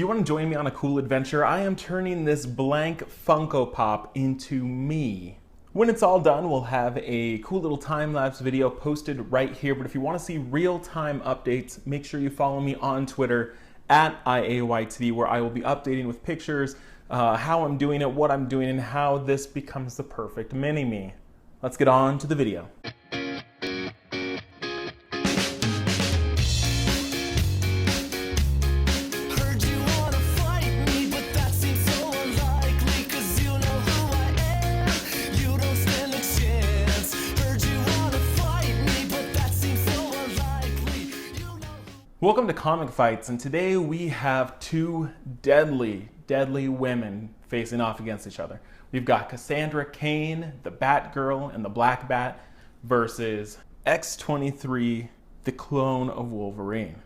Do you want to join me on a cool adventure? I am turning this blank Funko Pop into me. When it's all done, we'll have a cool little time-lapse video posted right here, but if you want to see real-time updates, make sure you follow me on Twitter at IAYTD, where I will be updating with pictures, how I'm doing it, what I'm doing, and how this becomes the perfect mini-me. Let's get on to the video. Welcome to Comic Fights, and today we have two deadly women facing off against each other. We've got Cassandra Cain, the Batgirl and the Black Bat, versus X-23, the clone of Wolverine.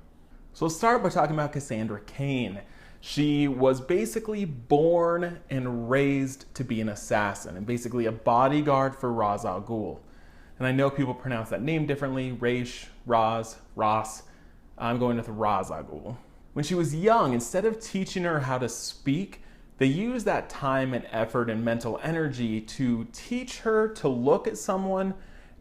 So let's start by talking about Cassandra Cain. She was basically born and raised to be an assassin, and basically a bodyguard for Ra's al Ghul. And I know people pronounce that name differently, Raish, Roz, Ross. I'm going with Ra's al Ghul. When she was young, instead of teaching her how to speak, they used that time and effort and mental energy to teach her to look at someone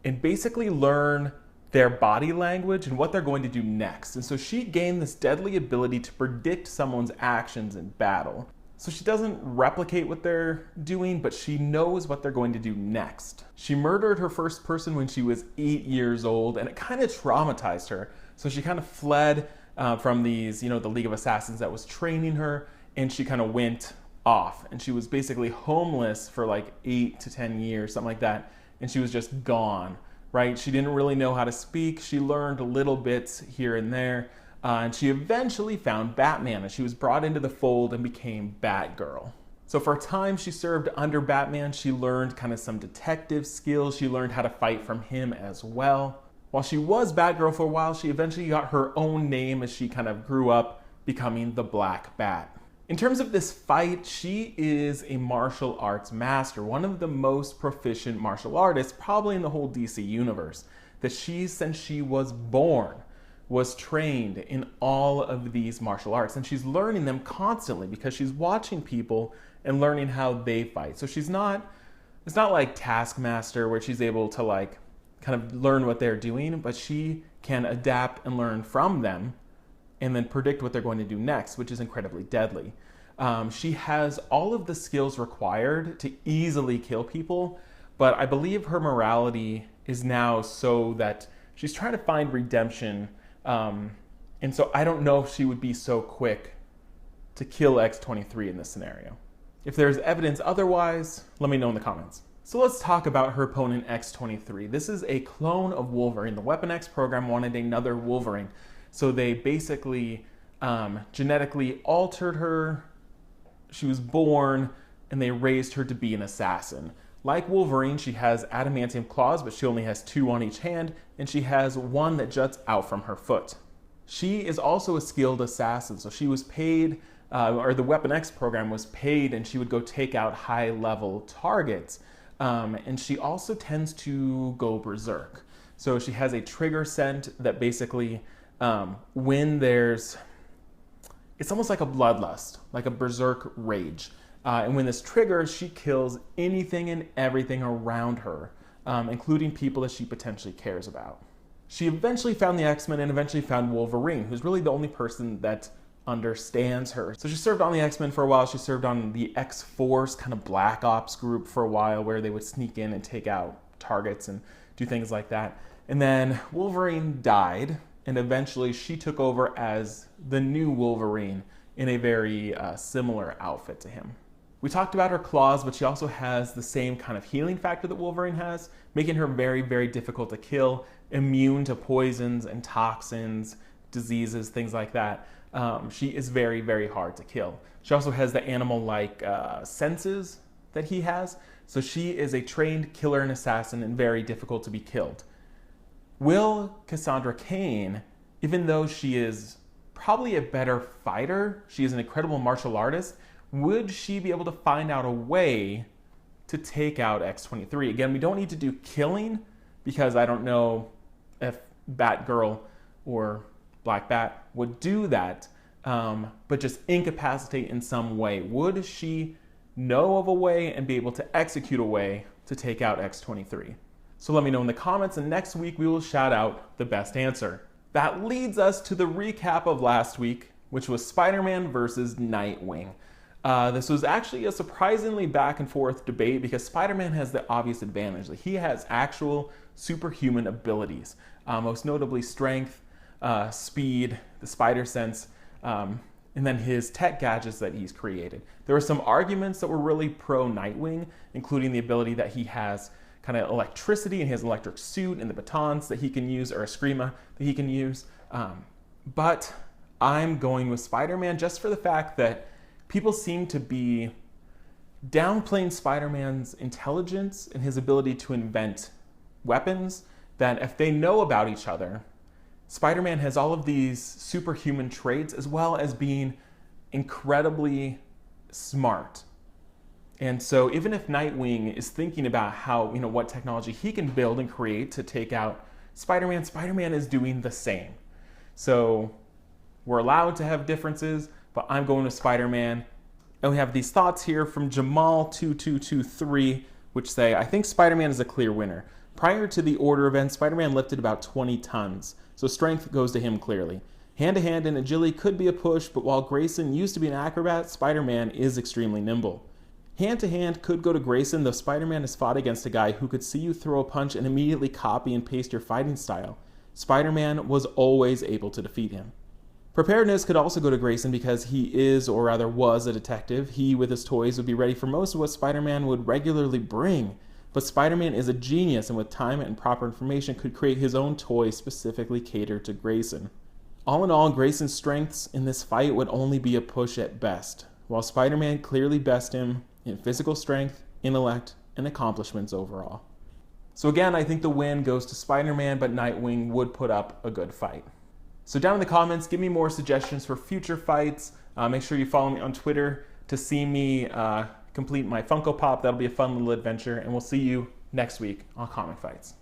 and basically learn their body language and what they're going to do next. And so she gained this deadly ability to predict someone's actions in battle. So she doesn't replicate what they're doing, but she knows what they're going to do next. She murdered her first person when she was 8 years old, and it kind of traumatized her. So she kind of fled from the League of Assassins that was training her, and she kind of went off. And she was basically homeless for like 8 to 10 years, something like that. And she was just gone, right? She didn't really know how to speak. She learned little bits here and there. And she eventually found Batman, and she was brought into the fold and became Batgirl. So for a time she served under Batman. She learned kind of some detective skills. She learned how to fight from him as well. While she was Batgirl for a while, she eventually got her own name as she kind of grew up, becoming the Black Bat. In terms of this fight, she is a martial arts master, one of the most proficient martial artists probably in the whole DC universe. That she, since she was born, was trained in all of these martial arts, and she's learning them constantly because she's watching people and learning how they fight. So it's not like Taskmaster where she's able to like kind of learn what they're doing, but she can adapt and learn from them and then predict what they're going to do next, which is incredibly deadly. She has all of the skills required to easily kill people, but I believe her morality is now so that she's trying to find redemption, and so I don't know if she would be so quick to kill X-23 in this scenario. If there's evidence otherwise, let me know in the comments. So let's talk about her opponent, X-23. This is a clone of Wolverine. The Weapon X program wanted another Wolverine. So they basically genetically altered her. She was born, and they raised her to be an assassin. Like Wolverine, she has adamantium claws, but she only has 2 on each hand, and she has 1 that juts out from her foot. She is also a skilled assassin, so she was paid, or the Weapon X program was paid, and she would go take out high-level targets. And she also tends to go berserk. So she has a trigger scent that basically, when it's almost like a bloodlust, like a berserk rage. And when this triggers, she kills anything and everything around her, including people that she potentially cares about. She eventually found the X-Men and eventually found Wolverine, who's really the only person that understands her. So she served on the X-Men for a while. She served on the X-Force, kind of Black Ops group for a while, where they would sneak in and take out targets and do things like that. And then Wolverine died, and eventually she took over as the new Wolverine in a very similar outfit to him. We talked about her claws, but she also has the same kind of healing factor that Wolverine has, making her very difficult to kill, immune to poisons and toxins, diseases, things like that. She is very hard to kill. She also has the animal-like senses that he has, so she is a trained killer and assassin and very difficult to be killed. Will Cassandra Cain, even though she is probably a better fighter, she is an incredible martial artist, would she be able to find out a way to take out X-23? Again, we don't need to do killing, because I don't know if Batgirl or Black Bat would do that, but just incapacitate in some way? Would she know of a way and be able to execute a way to take out X-23? So let me know in the comments, and next week we will shout out the best answer. That leads us to the recap of last week, which was Spider-Man versus Nightwing. This was actually a surprisingly back and forth debate because Spider-Man has the obvious advantage that he has actual superhuman abilities, most notably strength, speed, the spider sense, and then his tech gadgets that he's created. There were some arguments that were really pro Nightwing, including the ability that he has kind of electricity in his electric suit and the batons that he can use, or a screama that he can use. But I'm going with Spider-Man just for the fact that people seem to be downplaying Spider-Man's intelligence and his ability to invent weapons, that if they know about each other, Spider-Man has all of these superhuman traits as well as being incredibly smart. And so even if Nightwing is thinking about how, what technology he can build and create to take out Spider-Man, Spider-Man is doing the same. So we're allowed to have differences, but I'm going with Spider-Man. And we have these thoughts here from Jamal2223, which say, I think Spider-Man is a clear winner. Prior to the order event, Spider-Man lifted about 20 tons, so strength goes to him clearly. Hand-to-hand and agility could be a push, but while Grayson used to be an acrobat, Spider-Man is extremely nimble. Hand-to-hand could go to Grayson, though Spider-Man has fought against a guy who could see you throw a punch and immediately copy and paste your fighting style. Spider-Man was always able to defeat him. Preparedness could also go to Grayson because he is, or rather was, a detective. He, with his toys, would be ready for most of what Spider-Man would regularly bring. But Spider-Man is a genius, and with time and proper information could create his own toys specifically catered to Grayson. All in all, Grayson's strengths in this fight would only be a push at best, while Spider-Man clearly bested him in physical strength, intellect, and accomplishments overall. So again, I think the win goes to Spider-Man, but Nightwing would put up a good fight. So down in the comments, give me more suggestions for future fights. Make sure you follow me on Twitter to see me complete my Funko Pop. That'll be a fun little adventure, and we'll see you next week on Comic Fights.